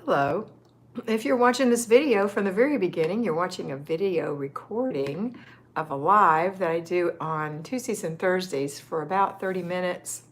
Hello. If you're watching this video from the very beginning, you're watching a video recording of a live that I do on Tuesdays and Thursdays for about 30 minutes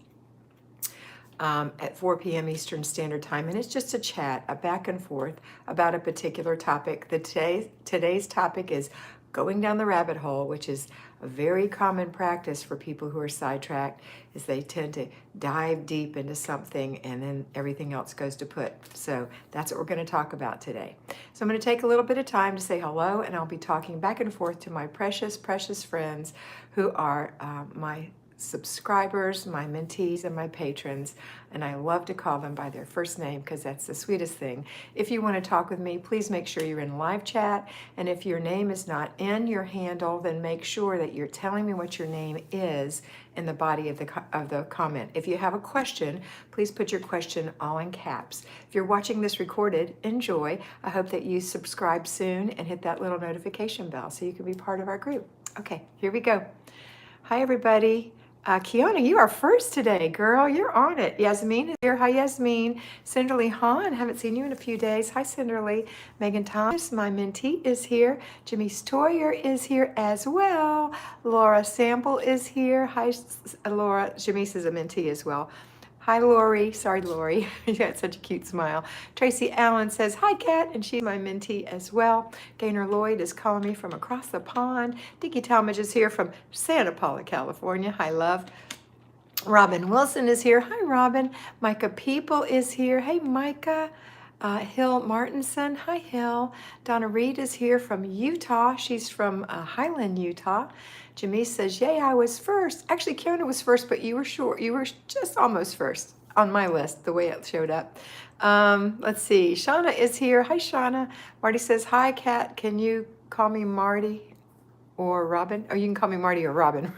at 4 p.m. Eastern Standard Time. And it's just a chat, a back and forth about a particular topic. Today's topic is going down the rabbit hole, which is a very common practice for people who are sidetracked, is they tend to dive deep into something and then everything else goes to put. So that's what we're going to talk about today. So I'm going to take a little bit of time to say hello, and I'll be talking back and forth to my precious, precious friends who are my subscribers, my mentees, and my patrons, and I love to call them by their first name because that's the sweetest thing. If you want to talk with me, please make sure you're in live chat, and if your name is not in your handle, then make sure that you're telling me what your name is in the body of the comment. If you have a question, please put your question all in caps. If you're watching this recorded, enjoy. I hope that you subscribe soon and hit that little notification bell so you can be part of our group. Okay, here we go. Hi, everybody. Kiana, you are first today, girl. You're on it. Yasmin is here. Hi, Yasmin. Cinderly Hahn, haven't seen you in a few days. Hi, Cinderly. Megan Thomas, my mentee, is here. Jimmy Stoyer is here as well. Laura Sample is here. Hi, Laura. Jimmy is a mentee as well. Hi, Lori. Sorry, Lori. You got such a cute smile. Tracy Allen says, hi, Kat, and she's my mentee as well. Gaynor Lloyd is calling me from across the pond. Dickie Talmadge is here from Santa Paula, California. Hi, love. Robin Wilson is here. Hi, Robin. Micah People is here. Hey, Micah. Hill Martinson. Hi, Hill. Donna Reed is here from Utah. She's from Highland, Utah. Jimmy says, yay, I was first. Actually, Kiona was first, but you were short. You were just almost first on my list, the way it showed up. Let's see. Shauna is here. Hi, Shauna. Marty says, hi, Kat. Can you call me Marty or Robin? Or you can call me Marty or Robin.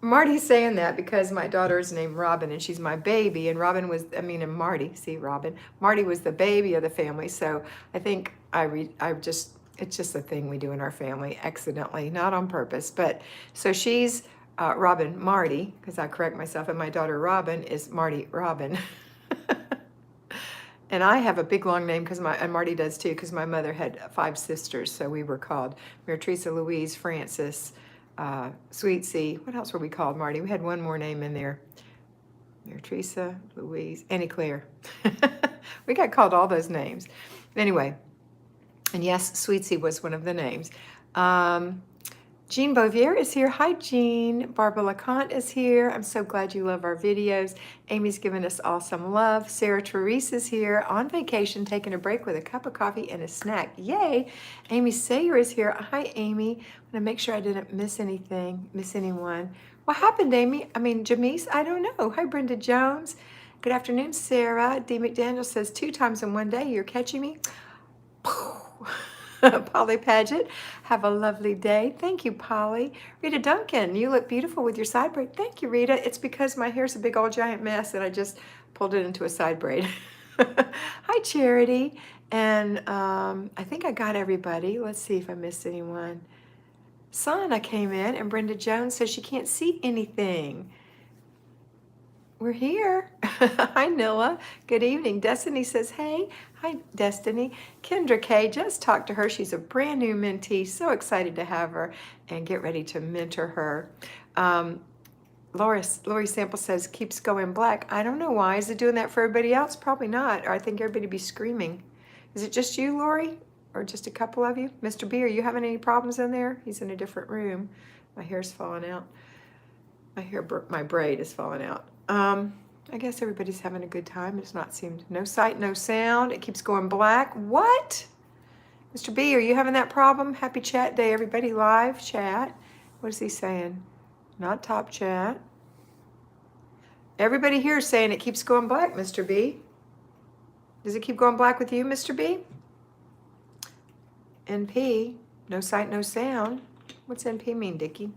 Marty's saying that because my daughter is named Robin and she's my baby, and Robin was, and Marty, see, Robin. Marty was the baby of the family, so I think it's just a thing we do in our family, accidentally, not on purpose. But so she's Robin Marty, because I correct myself, and my daughter Robin is Marty Robin. And I have a big long name and Marty does too, because my mother had 5 sisters, so we were called Teresa, Louise, Frances, Sweet C. What else were we called, Marty? We had one more name in there. Teresa, Louise, Annie Claire. We got called all those names. Anyway, and yes, Sweet C was one of the names. Jean Bouvier is here. Hi, Jean. Barbara LeConte is here. I'm so glad you love our videos. Amy's given us all some love. Sarah Therese is here on vacation, taking a break with a cup of coffee and a snack. Yay. Amy Sayer is here. Hi, Amy. I'm going to make sure I didn't miss anyone. What happened, Amy? Jamise? I don't know. Hi, Brenda Jones. Good afternoon, Sarah. Dee McDaniel says 2 times in one day. You're catching me? Polly Paget, have a lovely day. Thank you, Polly. Rita Duncan, you look beautiful with your side braid. Thank you, Rita. It's because my hair's a big old giant mess and I just pulled it into a side braid. Hi, Charity. And I think I got everybody. Let's see if I missed anyone. Sana came in and Brenda Jones says she can't see anything. We're here. Hi, Nilla. Good evening. Destiny says, hey. Hi, Destiny. Kendra K, just talked to her. She's a brand new mentee. So excited to have her and get ready to mentor her. Lori Sample says, keeps going black. I don't know why. Is it doing that for everybody else? Probably not. Or I think everybody be screaming. Is it just you, Lori? Or just a couple of you? Mr. B, are you having any problems in there? He's in a different room. My hair's falling out. My braid is falling out. I guess everybody's having a good time. It's not seemed, no sight, no sound. It keeps going black. What? Mr. B, are you having that problem? Happy chat day, everybody. Live chat. What is he saying? Not top chat. Everybody here is saying it keeps going black, Mr. B. Does it keep going black with you, Mr. B? NP, no sight, no sound. What's NP mean, Dickie?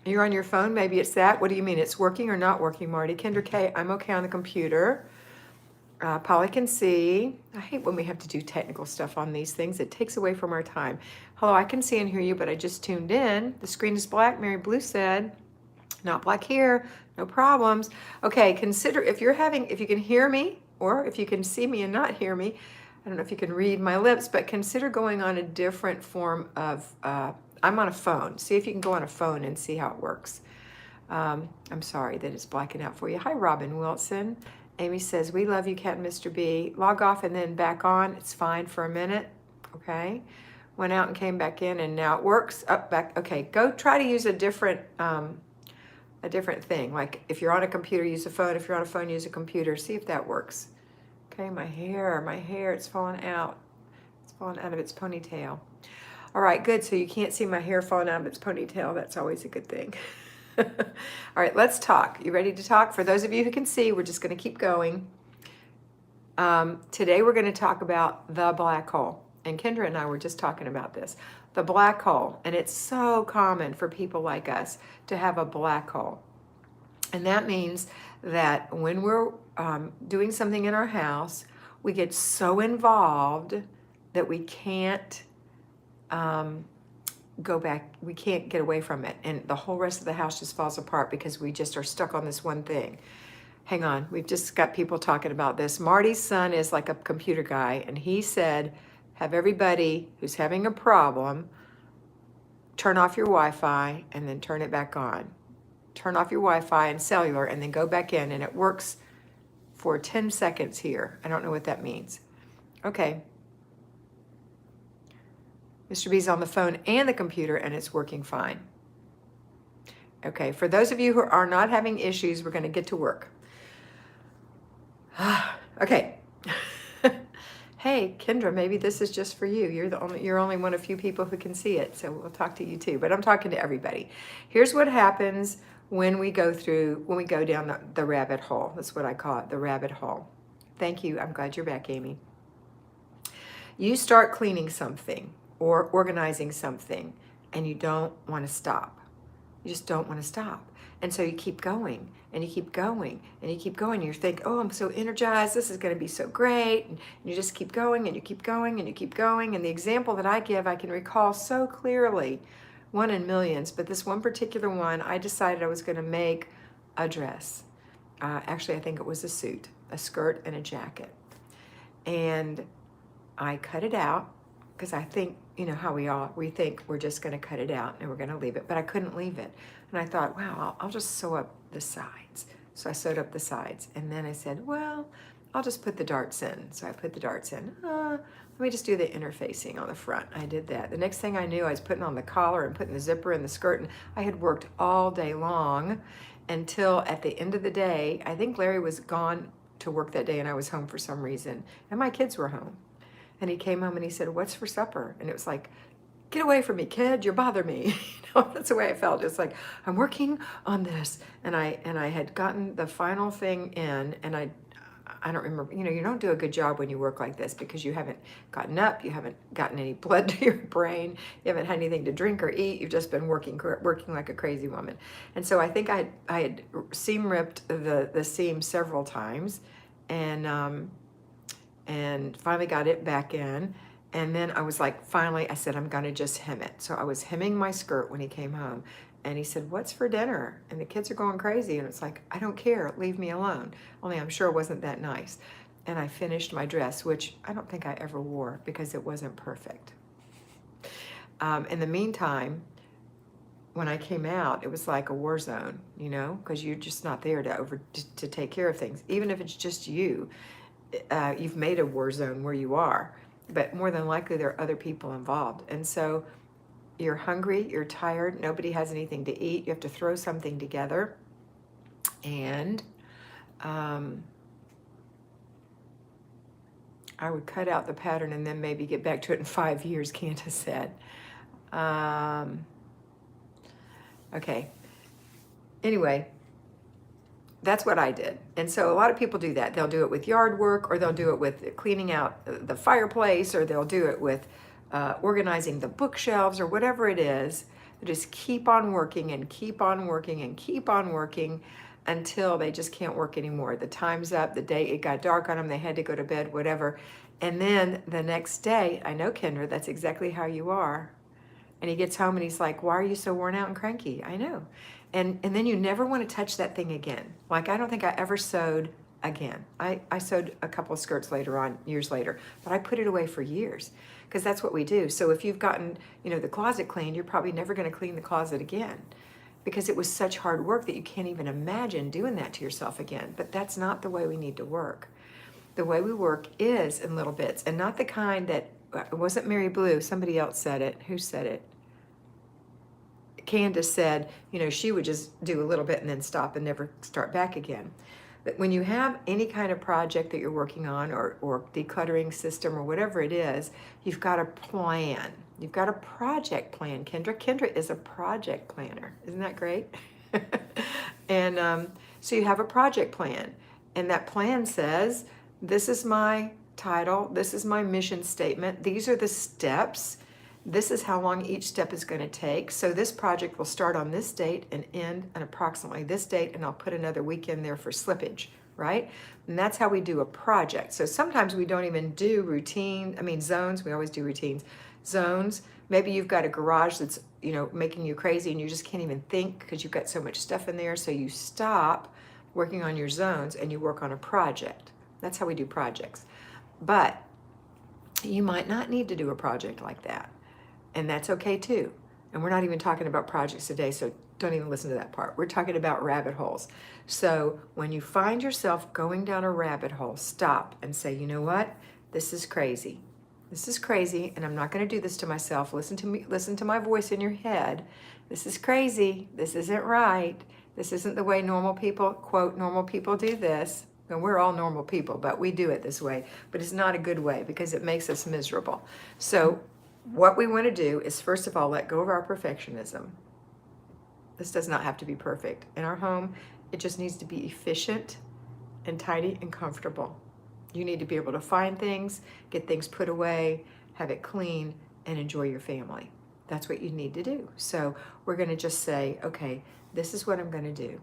You're on your phone, maybe it's that. What do you mean? It's working or not working, Marty? Kendra K, I'm okay on the computer. Polly can see. I hate when we have to do technical stuff on these things. It takes away from our time. Hello, I can see and hear you, but I just tuned in. The screen is black, Mary Blue said. Not black here, no problems. Okay, consider if you can hear me or if you can see me and not hear me, I don't know if you can read my lips, but consider going on a different form of, I'm on a phone. See if you can go on a phone and see how it works. I'm sorry that it's blacking out for you. Hi, Robin Wilson. Amy says, we love you, Kat and Mr. B. Log off and then back on. It's fine for a minute. Okay. Went out and came back in and now it works. Up, back. Okay. Go try to use a different thing. Like if you're on a computer, use a phone. If you're on a phone, use a computer. See if that works. Okay. My hair, it's falling out. It's falling out of its ponytail. All right, good. So you can't see my hair falling out of its ponytail. That's always a good thing. All right, let's talk. You ready to talk? For those of you who can see, we're just going to keep going. Today we're going to talk about the black hole. And Kendra and I were just talking about this. The black hole. And it's so common for people like us to have a black hole. And that means that when we're doing something in our house, we get so involved that we can't go back, we can't get away from it. And the whole rest of the house just falls apart because we just are stuck on this one thing. Hang on, we've just got people talking about this. Marty's son is like a computer guy, and he said, have everybody who's having a problem turn off your Wi-Fi and then turn it back on. Turn off your Wi-Fi and cellular and then go back in, and it works for 10 seconds here. I don't know what that means. Okay. Mr. B's on the phone and the computer, and it's working fine. Okay, for those of you who are not having issues, we're going to get to work. Okay. Hey, Kendra, maybe this is just for you. You're only one of few people who can see it, so we'll talk to you too. But I'm talking to everybody. Here's what happens when we go down the rabbit hole. That's what I call it, the rabbit hole. Thank you. I'm glad you're back, Amy. You start cleaning something or organizing something, and you don't want to stop. You just don't want to stop. And so you keep going, and you keep going, and you keep going. You think, oh, I'm so energized. This is going to be so great. And you just keep going, and you keep going, and you keep going. And the example that I give, I can recall so clearly, one in millions, but this one particular one, I decided I was going to make a dress. Actually, I think it was a suit, a skirt, and a jacket. And I cut it out because I think, you know how we think we're just going to cut it out and we're going to leave it, but I couldn't leave it. And I thought, wow, I'll just sew up the sides. So I sewed up the sides, and then I said, well, I'll just put the darts in. So I put the darts in. Let me just do the interfacing on the front. I did that. The next thing I knew, I was putting on the collar and putting the zipper in the skirt, and I had worked all day long until at the end of the day, I think Larry was gone to work that day and I was home for some reason, and my kids were home. And he came home and he said, what's for supper? And it was like, get away from me, kid, you bother me. That's the way I felt. It's like, I'm working on this. And I had gotten the final thing in, and I don't remember, you don't do a good job when you work like this because you haven't gotten up, you haven't gotten any blood to your brain, you haven't had anything to drink or eat, you've just been working like a crazy woman. And so I think I had seam ripped the seam several times, and finally got it back in. And then I was like, finally, I said, I'm going to just hem it. So I was hemming my skirt when he came home. And he said, what's for dinner? And the kids are going crazy. And it's like, I don't care. Leave me alone. Only I'm sure it wasn't that nice. And I finished my dress, which I don't think I ever wore because it wasn't perfect. In the meantime, when I came out, it was like a war zone, because you're just not there to take care of things. Even if it's just you, you've made a war zone where you are. But more than likely, there are other people involved. And so you're hungry, you're tired, nobody has anything to eat, you have to throw something together. And I would cut out the pattern and then maybe get back to it in 5 years, Candace said. Okay. Anyway, that's what I did. And so a lot of people do that. They'll do it with yard work, or they'll do it with cleaning out the fireplace, or they'll do it with organizing the bookshelves, or whatever it is. They just keep on working and keep on working and keep on working until they just can't work anymore. The time's up, the day, it got dark on them, they had to go to bed, whatever. And then the next day, I know, Kendra, that's exactly how you are. And he gets home and he's like, why are you so worn out and cranky? I know. And then you never want to touch that thing again. Like, I don't think I ever sewed again. I sewed a couple of skirts later on, years later, but I put it away for years because that's what we do. So if you've gotten, the closet cleaned, you're probably never going to clean the closet again because it was such hard work that you can't even imagine doing that to yourself again. But that's not the way we need to work. The way we work is in little bits, and not the kind that, it wasn't Mary Blue, somebody else said it. Who said it? Candace said, she would just do a little bit and then stop and never start back again. But when you have any kind of project that you're working on or decluttering system or whatever it is, you've got a plan. You've got a project plan. Kendra is a project planner. Isn't that great? And so you have a project plan. And that plan says, this is my title. This is my mission statement. These are the steps. This is how long each step is going to take. So this project will start on this date and end on approximately this date, and I'll put another week in there for slippage, right? And that's how we do a project. So sometimes we don't even do zones. We always do routines. Zones, maybe you've got a garage that's, making you crazy and you just can't even think because you've got so much stuff in there. So you stop working on your zones and you work on a project. That's how we do projects. But you might not need to do a project like that. And that's okay too. And we're not even talking about projects today, so don't even listen to that part. We're talking about rabbit holes. So when you find yourself going down a rabbit hole, stop and say, you know what? This is crazy. This is crazy, and I'm not going to do this to myself. Listen to me. Listen to my voice in your head. This is crazy. This isn't right. This isn't the way normal people, quote, normal people do this. And we're all normal people, but we do it this way. But it's not a good way because it makes us miserable. So what we want to do is, first of all, let go of our perfectionism. This does not have to be perfect. In our home, it just needs to be efficient and tidy and comfortable. You need to be able to find things, get things put away, have it clean, and enjoy your family. That's what you need to do. So we're going to just say, okay, this is what I'm going to do.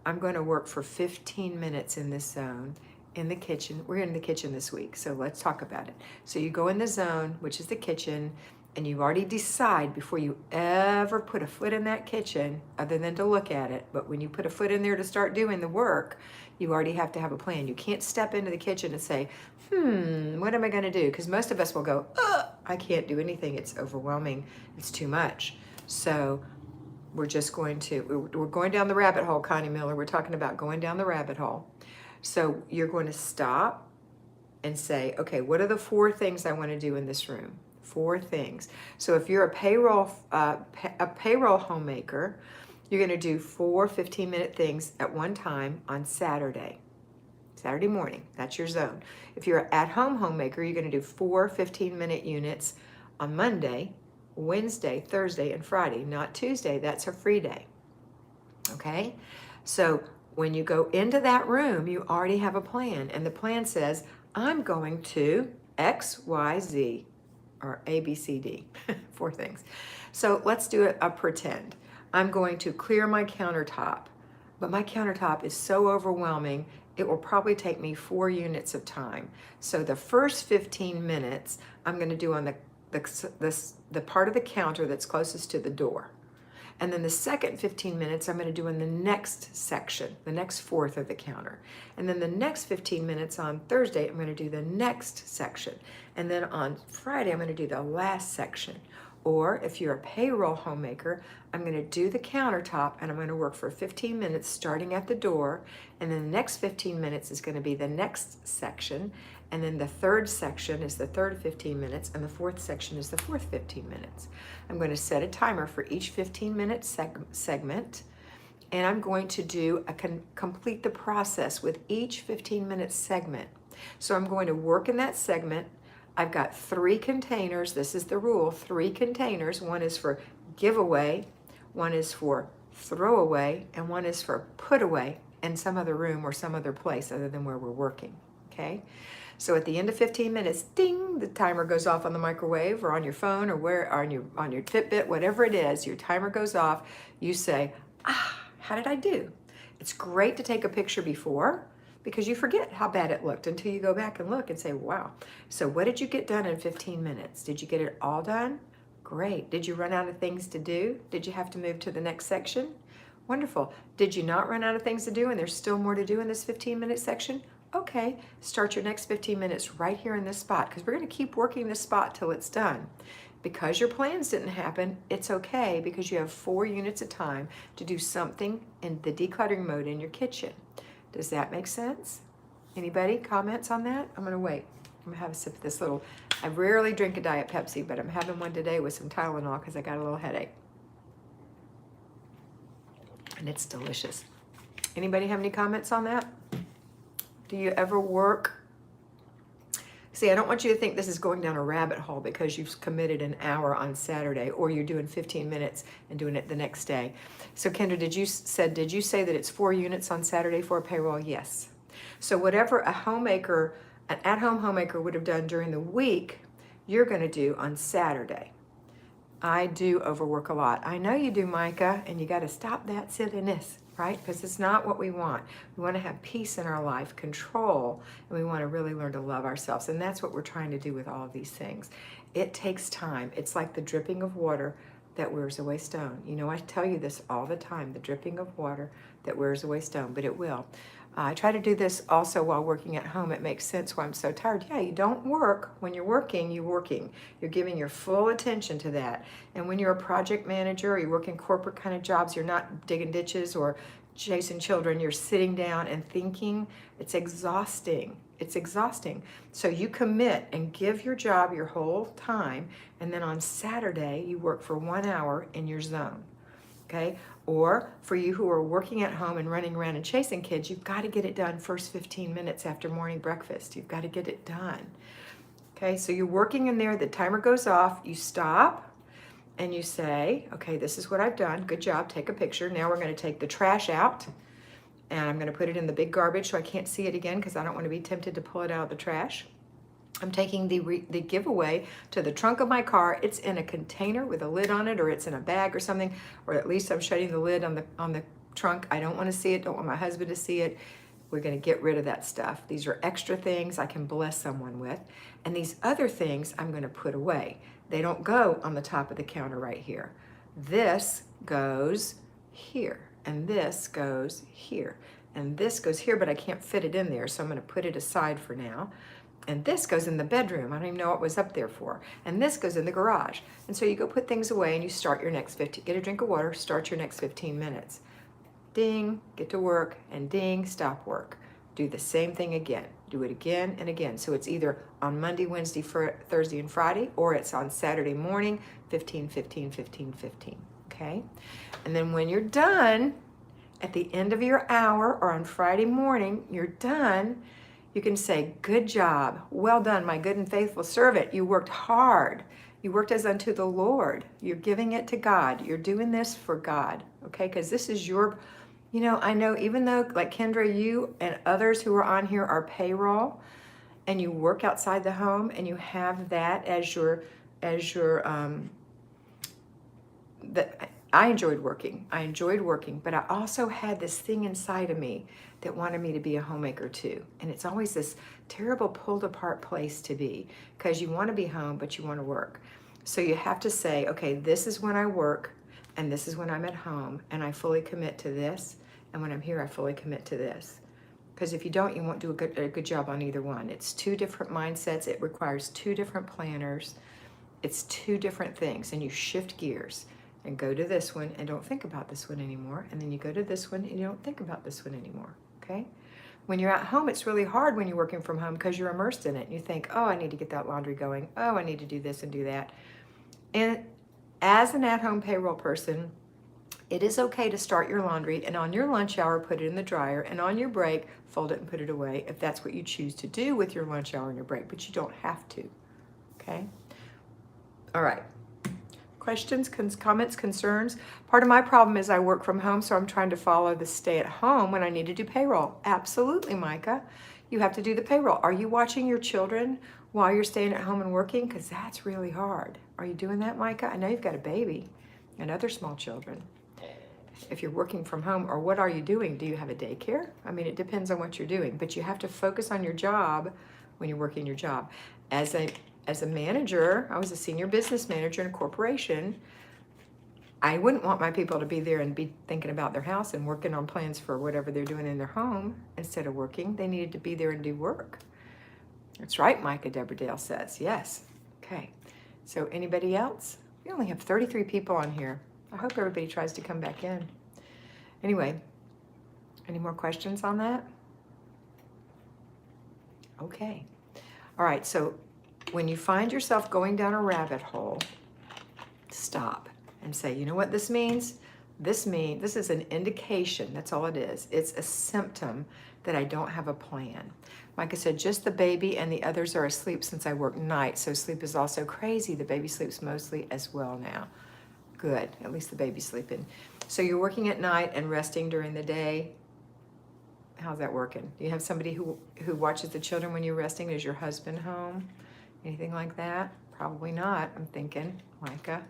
I'm going to work for 15 minutes in this zone in the kitchen. We're in the kitchen this week, so let's talk about it. So you go in the zone, which is the kitchen, and you already decide before you ever put a foot in that kitchen, other than to look at it, but when you put a foot in there to start doing the work, you already have to have a plan. You can't step into the kitchen and say, what am I going to do? Because most of us will go, I can't do anything. It's overwhelming. It's too much. So we're going down the rabbit hole, Connie Miller. We're talking about going down the rabbit hole. So you're going to stop and say, okay, what are the 4 things I want to do in this room? 4 things. So if you're a payroll homemaker, you're going to do 4 15-minute things at one time on Saturday morning. That's your zone. If you're an at-home homemaker, you're going to do 4 15-minute units on Monday, Wednesday, Thursday, and Friday, not Tuesday. That's a free day. Okay? So when you go into that room, you already have a plan. And the plan says, I'm going to X, Y, Z, or A, B, C, D, 4 things. So let's do a pretend. I'm going to clear my countertop, but my countertop is so overwhelming, it will probably take me 4 units of time. So the first 15 minutes, I'm going to do on the part of the counter that's closest to the door. And then the second 15 minutes, I'm going to do in the next section, the next fourth of the counter. And then the next 15 minutes on Thursday, I'm going to do the next section. And then on Friday, I'm going to do the last section. Or if you're a payroll homemaker, I'm going to do the countertop and I'm going to work for 15 minutes starting at the door. And then the next 15 minutes is going to be the next section. And then the third section is the third 15 minutes, and the fourth section is the fourth 15 minutes. I'm going to set a timer for each 15-minute segment, and I'm going to complete the process with each 15-minute segment. So I'm going to work in that segment. I've got 3 containers. This is the rule, 3 containers. One is for giveaway, one is for throw away, and one is for put away in some other room or some other place other than where we're working, okay? So at the end of 15 minutes, ding, the timer goes off on the microwave or on your phone or on your Fitbit, whatever it is, your timer goes off. You say, how did I do? It's great to take a picture before because you forget how bad it looked until you go back and look and say, wow. So what did you get done in 15 minutes? Did you get it all done? Great. Did you run out of things to do? Did you have to move to the next section? Wonderful. Did you not run out of things to do and there's still more to do in this 15-minute section? Okay, start your next 15 minutes right here in this spot, because we're going to keep working this spot till it's done. Because your plans didn't happen, it's okay, because you have 4 units of time to do something in the decluttering mode in your kitchen. Does that make sense? Anybody comments on that? I'm going to wait. I'm going to have a sip of this little, I rarely drink a Diet Pepsi, but I'm having one today with some Tylenol because I got a little headache. And it's delicious. Anybody have any comments on that? Do you ever work? See, I don't want you to think this is going down a rabbit hole because you've committed an hour on Saturday, or you're doing 15 minutes and doing it the next day. So Kendra, did you say that it's 4 units on Saturday for a payroll? Yes. So whatever a homemaker, an at-home homemaker would have done during the week, you're going to do on Saturday. I do overwork a lot. I know you do, Micah, and you got to stop that silliness, right? Because it's not what we want. We want to have peace in our life, control, and we want to really learn to love ourselves. And that's what we're trying to do with all of these things. It takes time. It's like the dripping of water that wears away stone. You know, I tell you this all the time, the dripping of water that wears away stone, but it will. I try to do this also while working at home. It makes sense why I'm so tired. Yeah, you don't work. When you're working, you're working. You're giving your full attention to that. And when you're a project manager, or you work in corporate kind of jobs, you're not digging ditches or chasing children. You're sitting down and thinking. It's exhausting. It's exhausting. So you commit and give your job your whole time, and then on Saturday, you work for 1 hour in your zone. Okay? Or for you who are working at home and running around and chasing kids, you've got to get it done first 15 minutes after morning breakfast. You've got to get it done. Okay, so you're working in there, the timer goes off, you stop and you say, okay, this is what I've done. Good job, take a picture. Now we're going to take the trash out and I'm going to put it in the big garbage so I can't see it again because I don't want to be tempted to pull it out of the trash. I'm taking the giveaway to the trunk of my car. It's in a container with a lid on it, or it's in a bag or something, or at least I'm shutting the lid on the trunk. I don't want to see it, don't want my husband to see it. We're going to get rid of that stuff. These are extra things I can bless someone with. And these other things I'm going to put away. They don't go on the top of the counter right here. This goes here, and this goes here, and this goes here, but I can't fit it in there, so I'm going to put it aside for now. And this goes in the bedroom. I don't even know what was up there for. And this goes in the garage. And so you go put things away and you start your next 15, get a drink of water, start your next 15 minutes. Ding, get to work, and ding, stop work. Do the same thing again. Do it again and again. So it's either on Monday, Wednesday, Thursday, and Friday, or it's on Saturday morning, 15, 15, 15, 15, okay? And then when you're done, at the end of your hour, or on Friday morning, you're done, you can say, good job, well done, my good and faithful servant. You worked hard. You worked as unto the Lord. You're giving it to God. You're doing this for God, okay? Because this is your, you know, I know even though, like Kendra, you and others who are on here are payroll, and you work outside the home, and you have that as your, I enjoyed working, but I also had this thing inside of me that wanted me to be a homemaker too. And it's always this terrible pulled apart place to be, because you want to be home, but you want to work. So you have to say, okay, this is when I work, and this is when I'm at home, and I fully commit to this. And when I'm here, I fully commit to this. Because if you don't, you won't do a good job on either one. It's 2 different mindsets. It requires 2 different planners. It's 2 different things, and you shift gears and go to this one and don't think about this one anymore. And then you go to this one and you don't think about this one anymore, okay? When you're at home, it's really hard when you're working from home because you're immersed in it. And you think, oh, I need to get that laundry going. Oh, I need to do this and do that. And as an at-home payroll person, it is okay to start your laundry and on your lunch hour, put it in the dryer, and on your break, fold it and put it away if that's what you choose to do with your lunch hour and your break, but you don't have to, okay? All right. Questions, comments, concerns? Part of my problem is I work from home, so I'm trying to follow the stay at home when I need to do payroll. Absolutely, Micah. You have to do the payroll. Are you watching your children while you're staying at home and working? Because that's really hard. Are you doing that, Micah? I know you've got a baby and other small children. If you're working from home, or what are you doing? Do you have a daycare? I mean, it depends on what you're doing, but you have to focus on your job when you're working your job. As a manager, I was a senior business manager in a corporation. I wouldn't want my people to be there and be thinking about their house and working on plans for whatever they're doing in their home instead of working. They needed to be there and do work. That's right, Micah, Deborah Dale says. Yes. Okay. So anybody else? We only have 33 people on here. I hope everybody tries to come back in. Anyway, any more questions on that? Okay. All right, so when you find yourself going down a rabbit hole, stop and say, you know what this means? This is an indication, that's all it is. It's a symptom that I don't have a plan. Like I said, just the baby and the others are asleep since I work night, so sleep is also crazy. The baby sleeps mostly as well now. Good, at least the baby's sleeping. So you're working at night and resting during the day. How's that working? Do you have somebody who watches the children when you're resting? Is your husband home? Anything like that? Probably not, I'm thinking, Micah.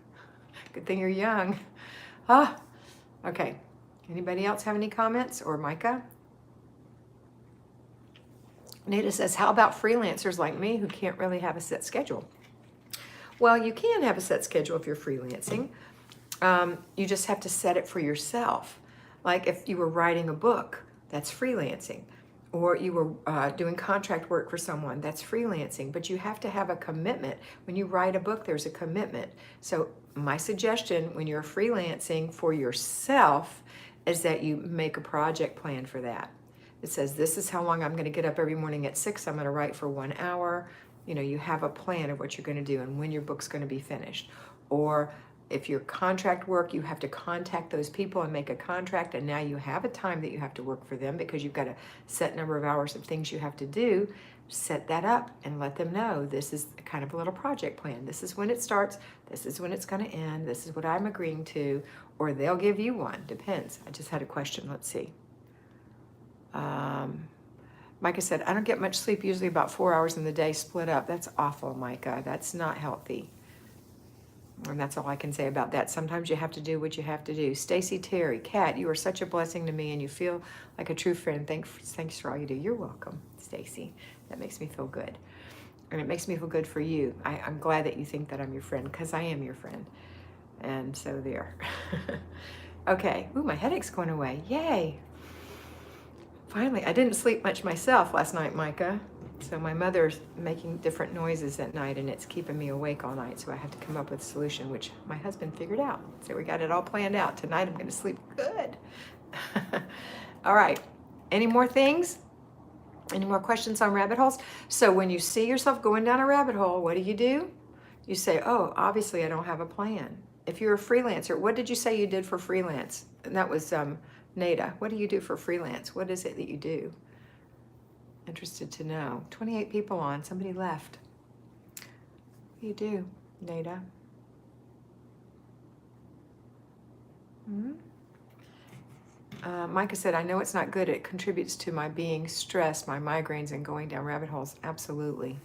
Good thing you're young. Ah, okay. Anybody else have any comments? Or Micah? Nita says, how about freelancers like me who can't really have a set schedule? Well, you can have a set schedule if you're freelancing. You just have to set it for yourself. Like if you were writing a book, that's freelancing. Or you were doing contract work for someone, that's freelancing. But you have to have a commitment. When you write a book, there's a commitment. So my suggestion when you're freelancing for yourself is that you make a project plan for that. It says, this is how long I'm going to get up every morning at 6. I'm going to write for 1 hour. You know, you have a plan of what you're going to do and when your book's going to be finished. Or if you're contract work, you have to contact those people and make a contract, and now you have a time that you have to work for them because you've got a set number of hours of things you have to do. Set that up and let them know this is kind of a little project plan. This is when it starts. This is when it's going to end. This is what I'm agreeing to. Or they'll give you one. Depends. I just had a question. Let's see. Micah said, I don't get much sleep, usually about 4 hours in the day split up. That's awful, Micah. That's not healthy. And that's all I can say about that. Sometimes you have to do what you have to do. Stacy Terry, Kat, you are such a blessing to me and you feel like a true friend. Thanks for all you do. You're welcome, Stacy. That makes me feel good. And it makes me feel good for you. I'm glad that you think that I'm your friend because I am your friend. And so there. Okay. Ooh, my headache's going away. Yay. Finally, I didn't sleep much myself last night, Micah. So my mother's making different noises at night and it's keeping me awake all night. So I have to come up with a solution, which my husband figured out. So we got it all planned out. Tonight I'm going to sleep good. All right. Any more things? Any more questions on rabbit holes? So when you see yourself going down a rabbit hole, what do? You say, oh, obviously I don't have a plan. If you're a freelancer, what did you say you did for freelance? And that was Nada. What do you do for freelance? What is it that you do? Interested to know. 28 people on. Somebody left. What do you do, Nada? Micah said, I know it's not good. It contributes to my being stressed, my migraines, and going down rabbit holes. Absolutely.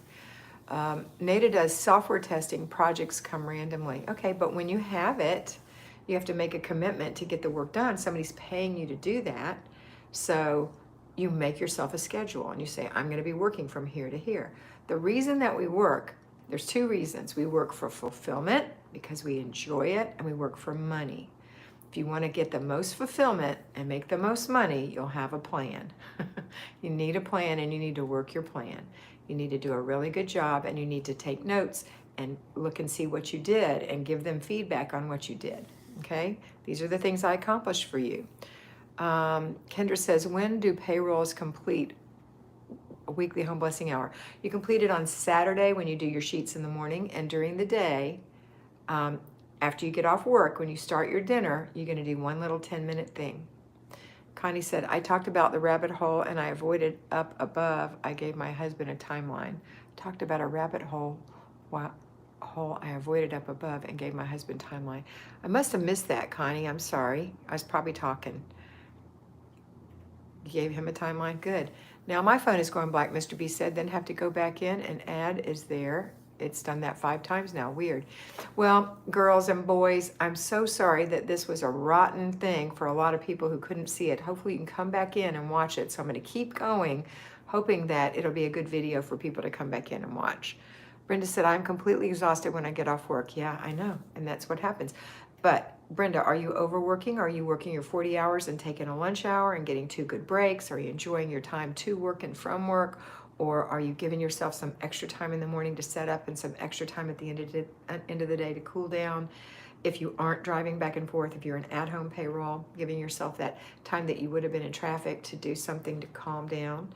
Nada does software testing. Projects come randomly. Okay, but when you have it, you have to make a commitment to get the work done. Somebody's paying you to do that. So you make yourself a schedule and you say, I'm going to be working from here to here. The reason that we work, there's 2 reasons. We work for fulfillment because we enjoy it, and we work for money. If you want to get the most fulfillment and make the most money, you'll have a plan. You need a plan and you need to work your plan. You need to do a really good job and you need to take notes and look and see what you did and give them feedback on what you did. Okay? These are the things I accomplished for you. Kendra says, when do payrolls complete a weekly home blessing hour? You complete it on Saturday when you do your sheets in the morning, and during the day, after you get off work, when you start your dinner, you're going to do one little 10-minute thing. Connie said, I talked about the rabbit hole and I avoided up above. I gave my husband a timeline. Talked about a rabbit hole I avoided up above and gave my husband timeline. I must have missed that, Connie. I'm sorry. I was probably talking. You gave him a timeline? Good. Now my phone is going black, Mr. B said, then have to go back in and add is there. It's done that 5 times now. Weird. Well, girls and boys, I'm so sorry that this was a rotten thing for a lot of people who couldn't see it. Hopefully you can come back in and watch it. So I'm going to keep going, hoping that it'll be a good video for people to come back in and watch. Brenda said, I'm completely exhausted when I get off work. Yeah, I know. And that's what happens. But Brenda, are you overworking? Are you working your 40 hours and taking a lunch hour and getting 2 good breaks? Are you enjoying your time to work and from work? Or are you giving yourself some extra time in the morning to set up and some extra time at the end of the day to cool down? If you aren't driving back and forth, if you're an at-home payroll, giving yourself that time that you would have been in traffic to do something to calm down,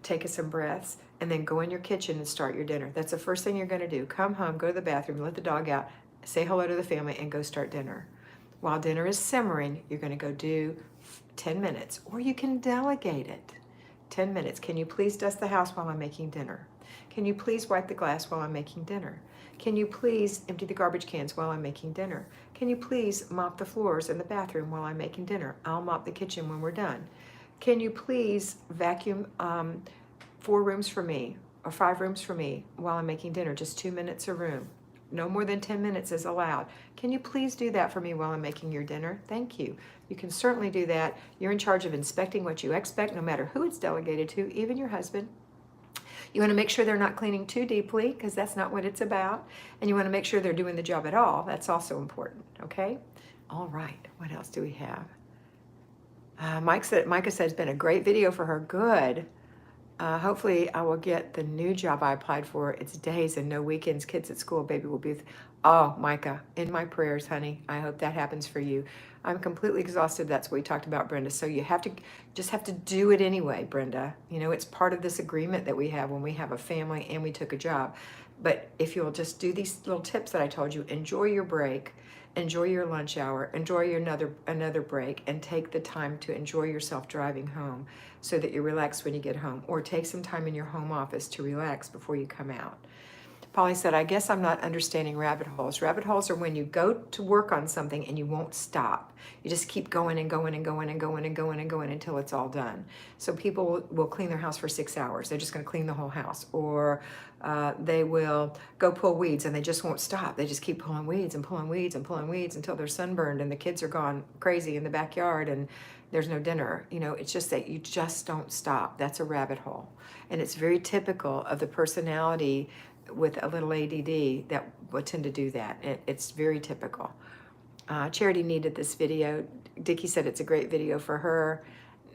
take some breaths, and then go in your kitchen and start your dinner. That's the first thing you're going to do. Come home, go to the bathroom, let the dog out, say hello to the family, and go start dinner. While dinner is simmering, you're going to go do 10 minutes, or you can delegate it. 10 minutes. Can you please dust the house while I'm making dinner? Can you please wipe the glass while I'm making dinner? Can you please empty the garbage cans while I'm making dinner? Can you please mop the floors in the bathroom while I'm making dinner? I'll mop the kitchen when we're done. Can you please vacuum 4 rooms for me or 5 rooms for me while I'm making dinner? Just 2 minutes a room. No more than 10 minutes is allowed. Can you please do that for me while I'm making your dinner? Thank you. You can certainly do that. You're in charge of inspecting what you expect, no matter who it's delegated to, even your husband. You want to make sure they're not cleaning too deeply, because that's not what it's about. And you want to make sure they're doing the job at all. That's also important, okay? All right, what else do we have? Micah said it's been a great video for her. Good. Hopefully I will get the new job I applied for. It's days and no weekends. Kids at school. Baby will be oh, Micah, in my prayers, honey. I hope that happens for you. I'm completely exhausted. That's what we talked about, Brenda. So you have to do it anyway, Brenda. You know, it's part of this agreement that we have when we have a family and we took a job. But if you'll just do these little tips that I told you, enjoy your break, enjoy your lunch hour, enjoy your another break, and take the time to enjoy yourself driving home so that you're relaxed when you get home, or take some time in your home office to relax before you come out. Polly said, I guess I'm not understanding rabbit holes. Rabbit holes are when you go to work on something and you won't stop. You just keep going and going and going and going and going and going until it's all done. So people will clean their house for 6 hours. They're just going to clean the whole house. Or they will go pull weeds and they just won't stop. They just keep pulling weeds and pulling weeds and pulling weeds until they're sunburned and the kids are gone crazy in the backyard and there's no dinner. You know, it's just that you just don't stop. That's a rabbit hole. And it's very typical of the personality with a little ADD that will tend to do that. It's very typical. Charity needed this video. Dickie said it's a great video for her.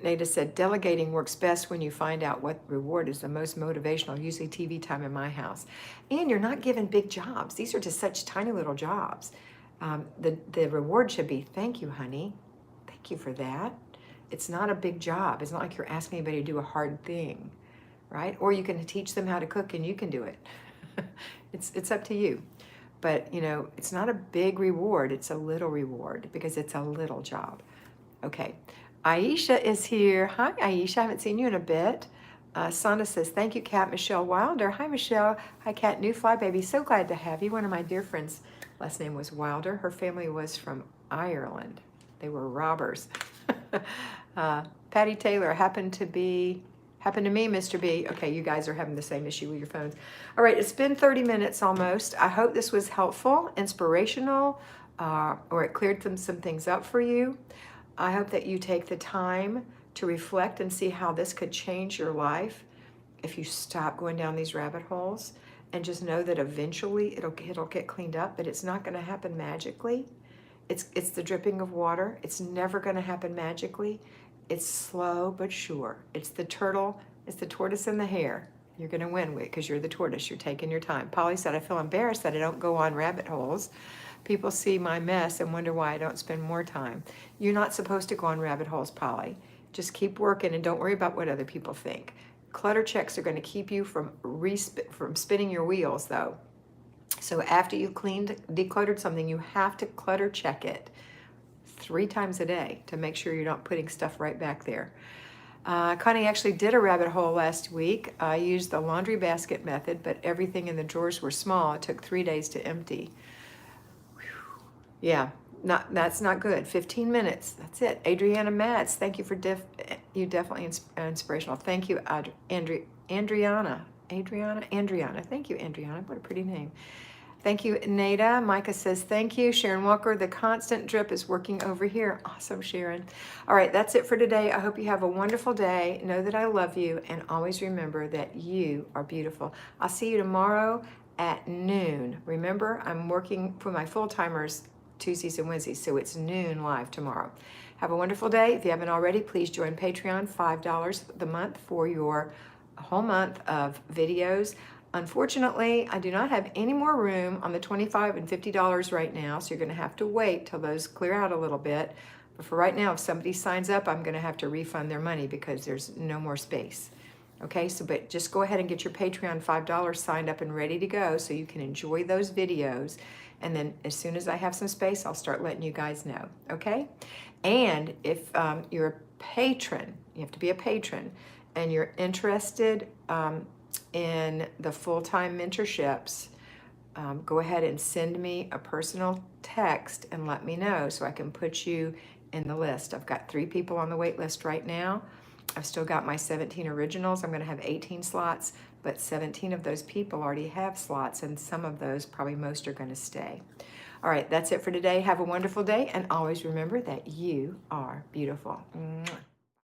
Nada said, delegating works best when you find out what reward is the most motivational, usually TV time in my house. And you're not given big jobs. These are just such tiny little jobs. The reward should be, thank you, honey. Thank you for that. It's not a big job. It's not like you're asking anybody to do a hard thing, right? Or you can teach them how to cook and you can do it. It's up to you. But, you know, it's not a big reward. It's a little reward because it's a little job. Okay. Aisha is here. Hi, Aisha. I haven't seen you in a bit. Sana says, thank you, Kat. Michelle Wilder. Hi, Michelle. Hi, Kat. New Fly Baby. So glad to have you. One of my dear friends, last name was Wilder. Her family was from Ireland. They were robbers. Patty Taylor happened to me, Mr. B. Okay, you guys are having the same issue with your phones. All right, it's been 30 minutes almost. I hope this was helpful, inspirational, or it cleared some things up for you. I hope that you take the time to reflect and see how this could change your life if you stop going down these rabbit holes, and just know that eventually it'll get cleaned up, but it's not going to happen magically. It's the dripping of water. It's never going to happen magically. It's slow but sure. It's the tortoise and the hare. You're going to win with because you're the tortoise. You're taking your time. Polly said, I feel embarrassed that I don't go on rabbit holes. People see my mess and wonder why I don't spend more time. You're not supposed to go on rabbit holes, Polly. Just keep working and don't worry about what other people think. Clutter checks are going to keep you from spinning your wheels, though. So after you've decluttered something, you have to clutter check it 3 times a day to make sure you're not putting stuff right back there. Connie actually did a rabbit hole last week. I used the laundry basket method, but everything in the drawers were small. It took 3 days to empty. Whew. Yeah, that's not good. 15 minutes, that's it. Adriana Matz, thank you for you definitely inspirational. Thank you, Andriana. Thank you, Andriana. What a pretty name. Thank you, Nada. Micah says, thank you. Sharon Walker, the constant drip is working over here. Awesome, Sharon. All right, that's it for today. I hope you have a wonderful day. Know that I love you, and always remember that you are beautiful. I'll see you tomorrow at noon. Remember, I'm working for my full-timers Tuesdays and Wednesdays, so it's noon live tomorrow. Have a wonderful day. If you haven't already, please join Patreon, $5 the month for your whole month of videos. Unfortunately, I do not have any more room on the $25 and $50 right now, so you're going to have to wait till those clear out a little bit. But for right now, if somebody signs up, I'm going to have to refund their money because there's no more space. Okay, so but just go ahead and get your Patreon $5 signed up and ready to go so you can enjoy those videos. And then as soon as I have some space, I'll start letting you guys know, okay? And if you're a patron, you have to be a patron, and you're interested in the full-time mentorships, go ahead and send me a personal text and let me know so I can put you in the list. I've got 3 people on the wait list right now. I've still got my 17 originals. I'm going to have 18 slots, but 17 of those people already have slots, and some of those, probably most, are going to stay. All right, that's it for today. Have a wonderful day, and always remember that you are beautiful. Mwah.